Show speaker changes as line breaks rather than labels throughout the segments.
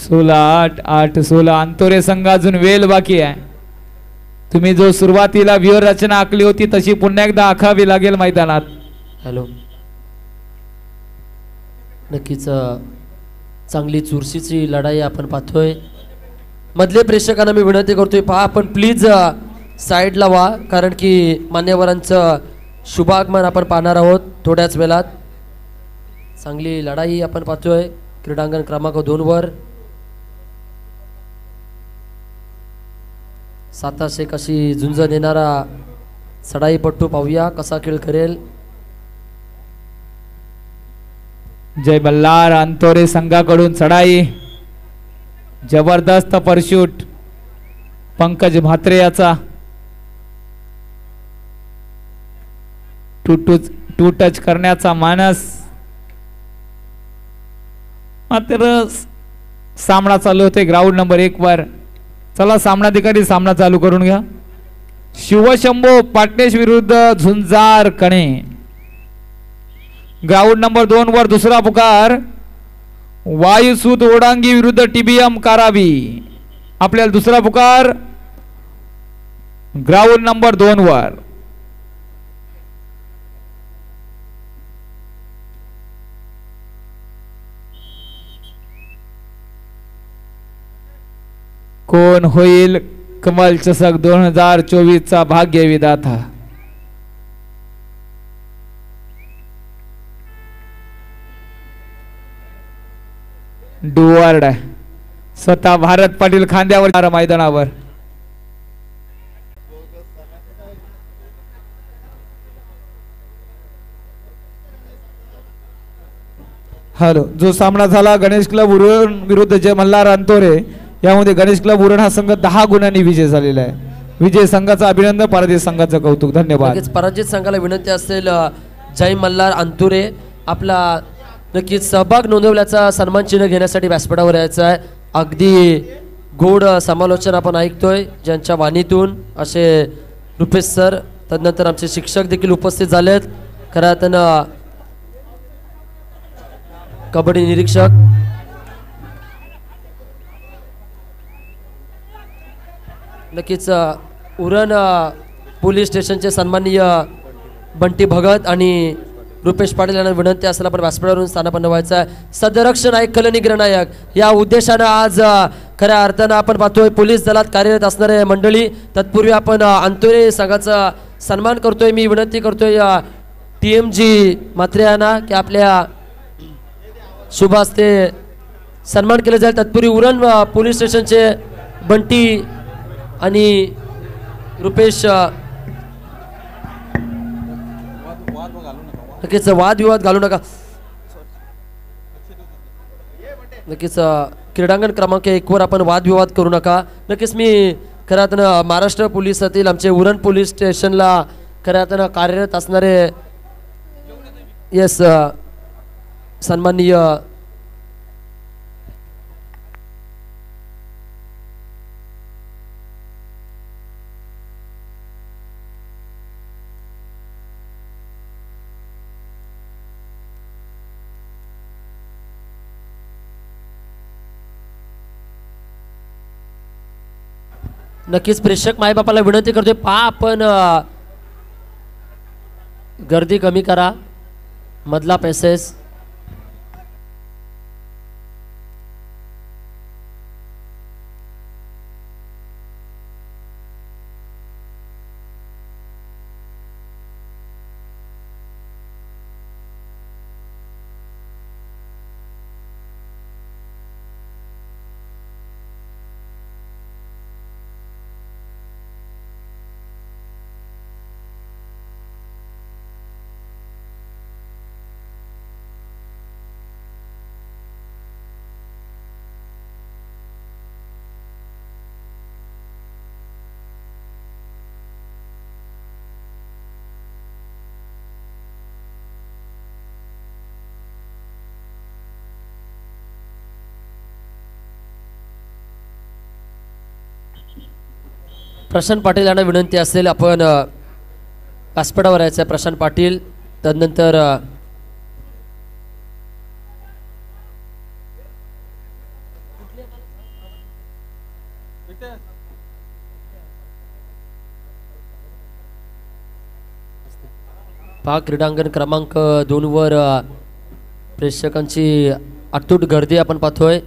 16-8 16 अंतोरे संघ अजून वेल बाकी आहे. तुम्ही जो सुरुवातीला व्यूह रचना आखली होती तशी पुन्हा एकदा आखावी लागेल मैदानात.
हॅलो, नक्कीच चांगली चुरशीची लढाई आपण पाहतोय. मधले प्रेक्षकांना मी विनंती करतोय, पहा आपण प्लीज साईडला व्हा, कारण की मान्यवरांचं शुभागमन आपण पाहणार आहोत थोड्याच वेळात. चांगली लढाई आपण पाहतोय क्रीडांगण क्रमांक 2 वर. 7 कशी झुंज देणारा चढाईपट्टू पाहूया कसा खेळ करेल.
जय मल्हार अंतोरे संघाकडून चढाई, जबरदस्त परशूट पंकज म्हात्रे याचा. टू टच करण्याचा मानस, मात्र सामना चालू होते ग्राउंड नंबर 1 वर. चला सामनाधिकारी सामना चालू करून घ्या. शिवशंभो पाटणेश विरुद्ध झुंजार कणे. ग्राउंड नंबर 2 वर दुसरा पुकार वायुसूत ओडांगी विरुद्ध टीबीएम कारावी. आपल्याला दुसरा पुकार ग्राउंड नंबर 2 वर. कोण होईल कमल चषक 2024 चा भाग्य विधाता. डुवर्ड स्वतः भारत पाटील खांद्यावर मैदानावर. हॅलो, जो सामना झाला गणेश क्लब उरण विरुद्ध जय मल्हार अंतोरे, यामध्ये गणेश क्लब उरण हा संघ 10 गुणांनी विजय झालेला आहे. विजय संघाचं अभिनंदन, पराजित संघाचं कौतुक. धन्यवाद.
पराजित संघाला विनंती असेल जय मल्हार अंतुरे आपला नक्कीच सहभाग नोंदवल्याचा सन्मान चिन्ह घेण्यासाठी व्यासपीठावर यायचं आहे. अगदी गोड समालोचन आपण ऐकतोय ज्यांच्या वाणीतून, असे रुपेश सर, तदनंतर आमचे शिक्षक देखील उपस्थित झालेत. खऱ्या अर्थानं कबड्डी निरीक्षक नक्कीच उरण पोलीस स्टेशनचे सन्माननीय बंटी भगत आणि रुपेश पाटील यांना विनंती असेल आपण व्यासपीठावरून स्थानापन्न व्हायचं आहे. सदरक्षण ऐकलं निग्रहनायक या उद्देशानं आज खऱ्या अर्थानं आपण पाहतोय पोलीस दलात कार्यरत असणारे मंडळी. तत्पूर्वी आपण अंतोरे संघाचा सन्मान करतोय. मी विनंती करतोय TMG म्हात्रे यांना की आपल्या शुभ हस्ते सन्मान केलं जाईल. तत्पूर्वी उरण पोलीस स्टेशनचे बंटी आणि रुपेश नक्कीच वादविवाद घालू नका. नक्कीच क्रीडांगण क्रमांक 1 वर आपण वादविवाद करू नका. नक्कीच मी खऱ्या अर्थानं महाराष्ट्र पोलिसातील आमचे उरण पोलीस स्टेशनला खऱ्या अर्थानं कार्यरत असणारे सन्माननीय नक्कीच प्रेक्षक मायबापाला विनंती करतोय, पहा आपण गर्दी कमी करा, मधला पॅसेज. प्रशांत पाटील यांना विनंती असेल आपण व्यासपीठावर यायचं आहे. प्रशांत पाटील, तदनंतर पहा क्रीडांगण क्रमांक 2 वर प्रेक्षकांची अतूट गर्दी आपण पाहतोय.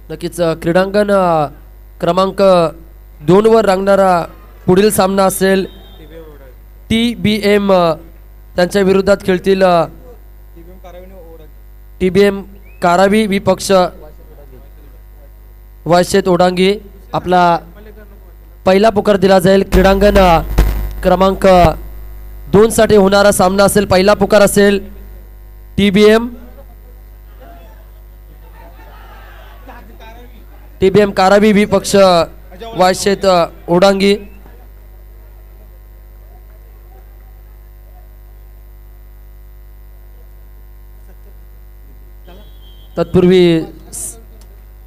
नक्कीच क्रीडांगण क्रमांक 2 वर रंगणारा पुढील सामना असेल TBM त्यांच्या विरोधात खेळतील TBM कारावी विपक्ष वायशेत ओडांगी. आपला पहिला पुकार दिला जाईल. क्रीडांगण क्रमांक 2 साठी होणारा सामना असेल. पहिला पुकार असेल TBM कारावी विपक्ष वायशेत ओडांगी. तत्पूर्वी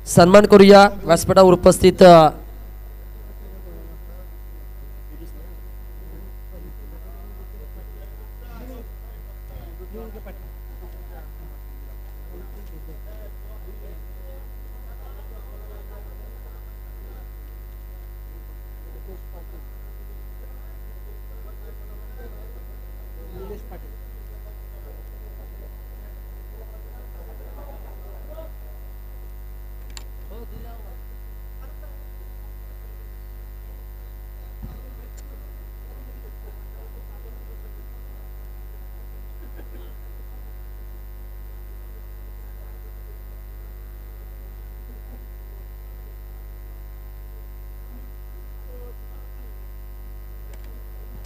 सन्मान करूया व्यासपीठावर उपस्थित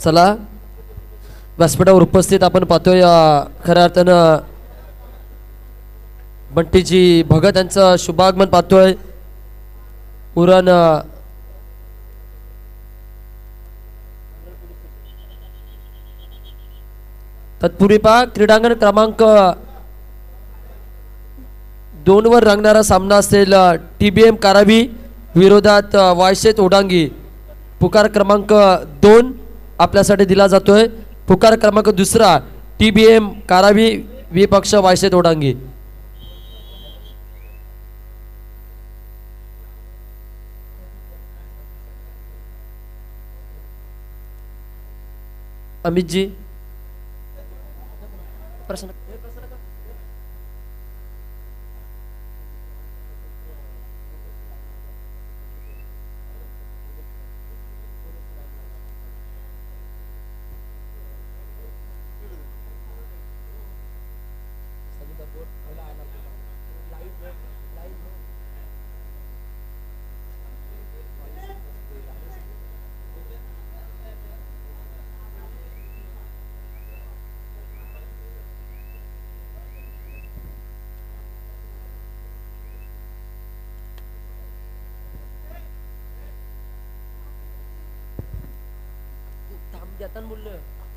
चला व्यासपीठावर उपस्थित आपण पाहतोय खऱ्या अर्थानं बंटीजी भगत यांचं शुभागमन पाहतोय. उरण तत्पूर्वी पहा क्रीडांगण क्रमांक 2 वर रंगणारा सामना असेल TBM कारावी विरोधात वायशेत ओडांगी. पुकार क्रमांक 2 आपल्यासाठी दिला जातोय. पुकार क्रमांक 2 TBM कारावी विपक्ष वायशेत ओडांगी. अमितजी प्रश्न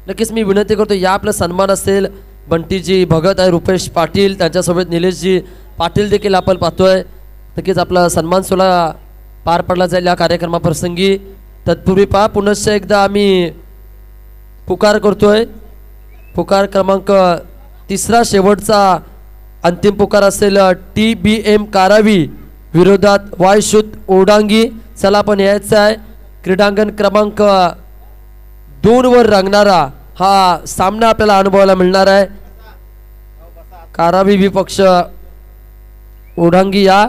नक्कीच मी विनंती करतो या आपला सन्मान असेल बंटीजी भगत आहे, रुपेश पाटील त्यांच्यासोबत निलेशजी पाटील देखील आपण पाहतोय. नक्कीच आपला सन्मान सोहळा पार पडला जाईल या कार्यक्रमाप्रसंगी. तत्पूर्वी पहा पुनश्च एकदा आम्ही पुकार करतोय. पुकार क्रमांक 3 शेवटचा अंतिम पुकार असेल TBM कारावी विरोधात वायशेत ओडांगी. चला आपण यायचं आहे. क्रीडांगण क्रमांक 2 वर रंगणारा हा सामना आपल्याला अनुभवायला मिळणार आहे. कारावी विपक्ष ओढांगी या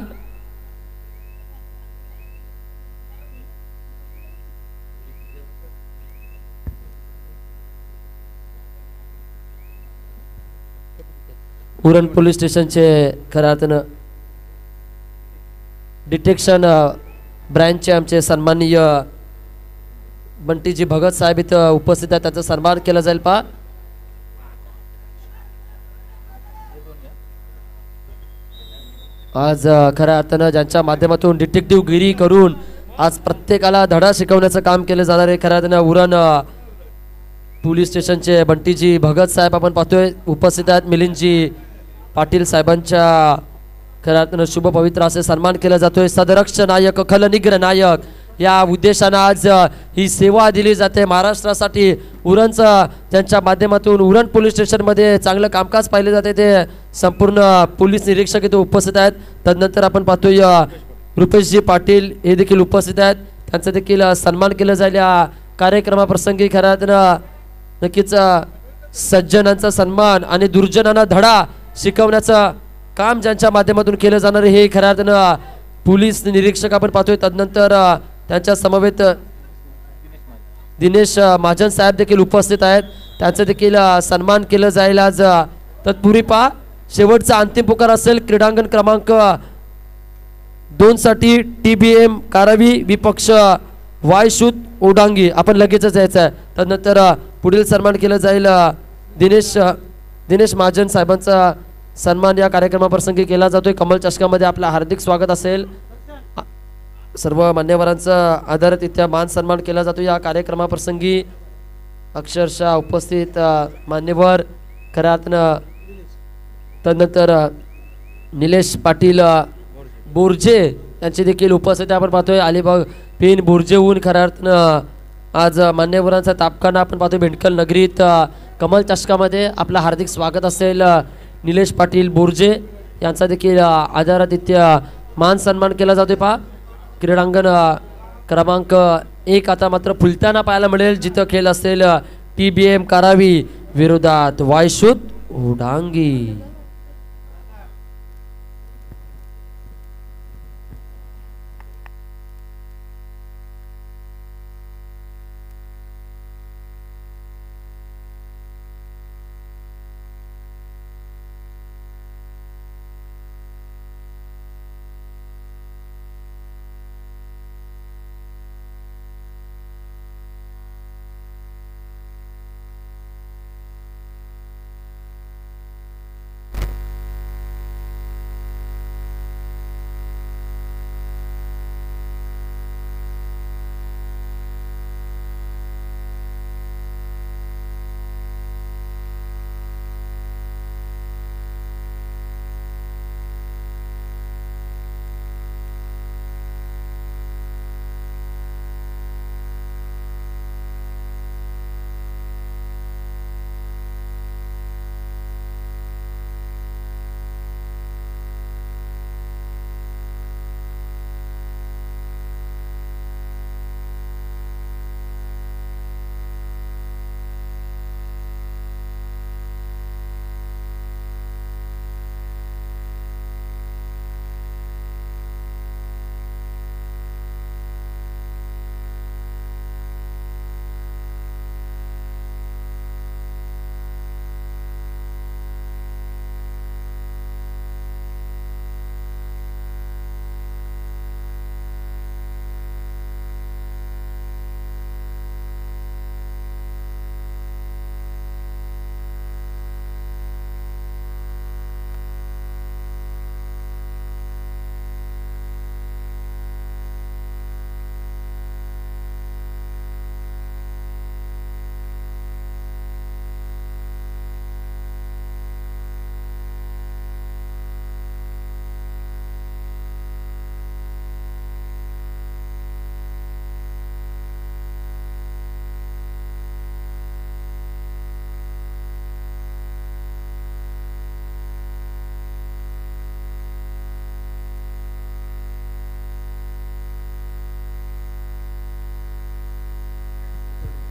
उरण पोलीस स्टेशनचे खऱ्या अर्थानं डिटेक्शन ब्रँचचे आमचे सन्माननीय बंटीजी भगत साहेब इथं उपस्थित आहेत. त्याचा सन्मान केला जाईल. पहा आज खऱ्या अर्थानं ज्यांच्या माध्यमातून डिटेक्टिव्ह गिरी करून आज प्रत्येकाला धडा शिकवण्याचं काम केलं जाणार आहे. खऱ्या अर्थानं उरण पोलीस स्टेशनचे बंटीजी भगत साहेब आपण पाहतोय उपस्थित आहेत. मिलिंदजी पाटील साहेबांच्या खऱ्या अर्थानं शुभ पवित्र असे सन्मान केला जातोय. सदरक्ष नायक खलनिग्र नायक या उद्देशानं आज ही सेवा दिली जाते महाराष्ट्रासाठी. उरणचं त्यांच्या माध्यमातून उरण पोलीस स्टेशनमध्ये चांगलं कामकाज पाहिले जाते. ते संपूर्ण पोलीस निरीक्षक इथे उपस्थित आहेत. तदनंतर आपण पाहतोय रुपेशजी पाटील हे देखील उपस्थित आहेत. त्यांचा देखील सन्मान केला जाईल या कार्यक्रमाप्रसंगी. खऱ्या अर्थानं नक्कीच सज्जनांचा सन्मान आणि दुर्जनांना धडा शिकवण्याचं काम ज्यांच्या माध्यमातून केलं जाणार हे खऱ्या अर्थानं पोलीस निरीक्षक आपण पाहतोय. तदनंतर त्यांच्या समवेत दिनेश महाजन साहेब देखील उपस्थित आहेत. त्यांचं देखील सन्मान केलं जाईल आज. तत्पूर्वी पहा शेवटचा अंतिम पुकार असेल क्रीडांगण क्रमांक 2 साठी TBM कारावी विपक्ष वायशूत ओडांगी. आपण लगेचच यायचं आहे. तदनंतर पुढील सन्मान केलं जाईल दिनेश महाजन साहेबांचा सन्मान या कार्यक्रमाप्रसंगी केला जातोय. कमल चषकामध्ये आपलं हार्दिक स्वागत असेल. सर्व मान्यवरांचा आदरातिथ्य मान सन्मान केला जातो या कार्यक्रमाप्रसंगी. अक्षरशः उपस्थित मान्यवर खऱ्या अर्थानं तदनंतर निलेश पाटील बोर्जे यांची देखील उपस्थिती आपण पाहतोय. अलिबाग पेन बोर्जेहून खऱ्या अर्थानं आज मान्यवरांचा तापखाना आपण पाहतोय भेंडकल नगरीत. कमल चषकामध्ये आपलं हार्दिक स्वागत असेल. निलेश पाटील बोर्जे यांचा देखील आदरातिथ्य मान सन्मान केला जातोय. पहा क्रीडांगण क्रमांक 1 आता मात्र फुलताना पाहायला मिळेल जिथं खेळ असेल TBM कारावी विरोधात वायशूत ओढांगी.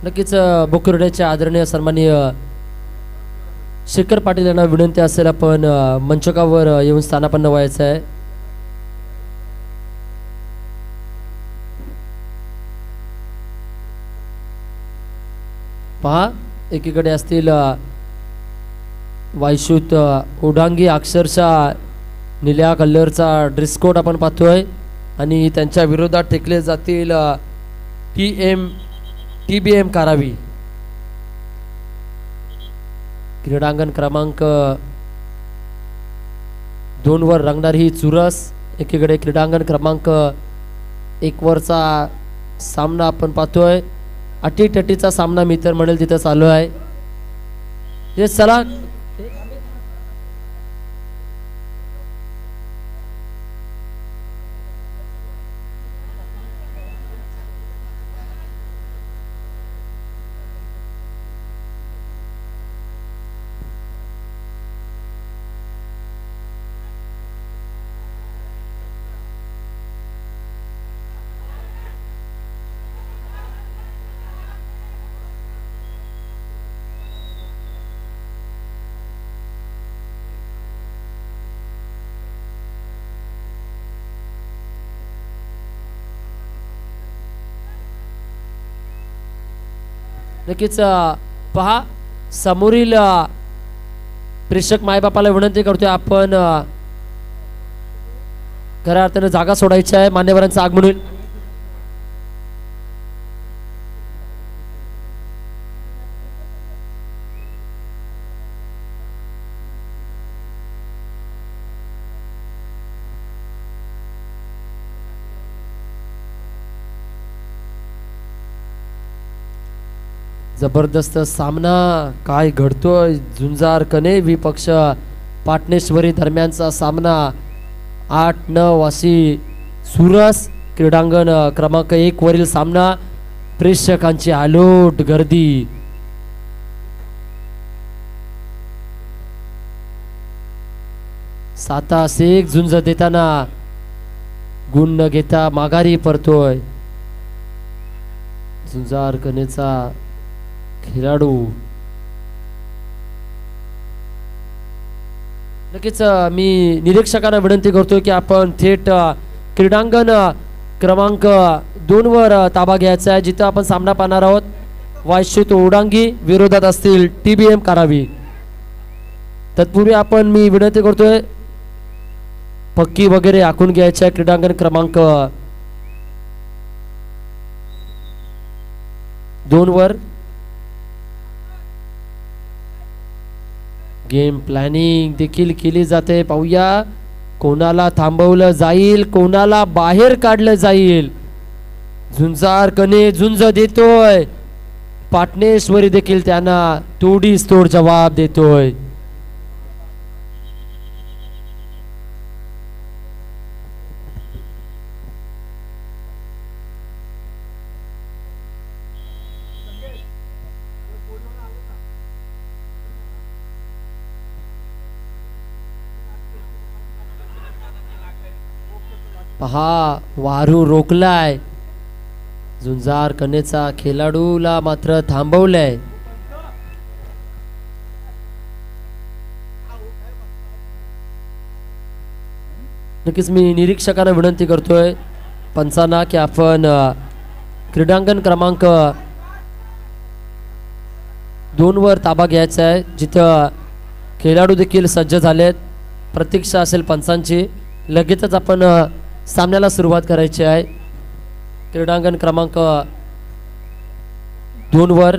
नक्कीच बोकुर्ड्याच्या आदरणीय सन्माननीय शेखर पाटील यांना विनंती असेल आपण मंचकावर येऊन स्थानापन्न व्हायचं आहे. पहा एकीकडे असतील वायशूत ओढांगी अक्षरशः निळ्या कलरचा ड्रेस कोड आपण पाहतोय आणि त्यांच्या विरोधात टेकले जातील TBM कारावी. क्रीडांगण क्रमांक 2 वर रंगणार ही चुरस. एकीकडे क्रीडांगण क्रमांक 1 वरचा सामना आपण पाहतोय. अटीतटीचा सामना मी तर म्हणेल तिथं चालू आहे. हे चला नक्कीच पहा समोरील प्रेक्षक मायबापाला विनंती करतोय आपण खऱ्या अर्थाने जागा सोडायची आहे. मान्यवरांचं आगमन होईल. जबरदस्त सामना काय घडतोय. झुंजार कने विपक्ष पाटणेश्वरी दरम्यानचा सामना 8-9 अशी सुरस क्रीडांगण क्रमांक 1 वरील सामना. प्रेक्षकांची आलोट गर्दी. सातास एक झुंज देताना गुण न घेता माघारी परतोय झुंजार कनेचा खेळाडू. नक्कीच मी निरीक्षकांना विनंती करतोय की आपण थेट क्रीडांगण क्रमांक 2 वर ताबा घ्यायचा आहे, जिथं आपण सामना पाहणार आहोत. वायशेत ओडांगी विरोधात असतील TBM करावी. तत्पूर्वी आपण मी विनंती करतोय पक्की वगैरे आखून घ्यायच्या आहे. क्रीडांगण क्रमांक 2 वर गेम प्लॅनिंग देखील केली जाते. पाहूया कोणाला थांबवलं जाईल, कोणाला बाहेर काढलं जाईल. झुंजार कने झुंज देतोय. पाटणेश्वरी देखील त्यांना तोडीस तोड जवाब देतोय. पहा वारू रोखलाय. झुंजार कनेचा खेळाडूला मात्र थांबवलंय. नक्कीच मी निरीक्षकांना विनंती करतोय पंचांना की आपण क्रीडांगण क्रमांक 2 वर ताबा घ्यायचा आहे, जिथं खेळाडू देखील सज्ज झालेत. प्रतीक्षा असेल पंचांची. लगेचच आपण सामन्याला सुरुवात करायची आहे. क्रीडांगण क्रमांक 2 वर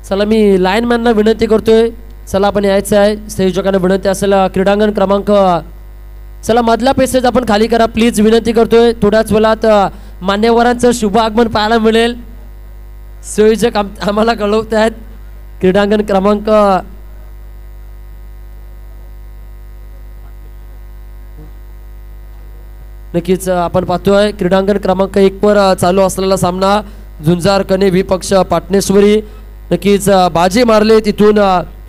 चला मी लाईनमॅनला विनंती करतोय, चला आपण यायचं आहे. संयोजकांना विनंती असेल क्रीडांगण क्रमांक चला मधला पेसेज आपण खाली करा प्लीज विनंती करतोय. थोड्याच वेळात मान्यवरांचं शुभ आगमन पाहायला मिळेल. संयोजक आम्हाला कळवत आहेत. क्रीडांगण क्रमांक नक्कीच आपण पाहतोय क्रीडांगण क्रमांक 1 वर चालू असलेला सामना झुंजार कने विपक्ष पाटणेश्वरी. नक्कीच बाजी मारले तिथून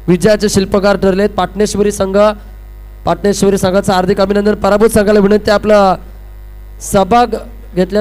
विजयाचे शिल्पकार ठरलेत पाटणेश्वरी संघ. पाटणेश्वरी संघाचं हार्दिक अभिनंदन. पराभूत संघाला विनंती आपला सहभाग घेतल्या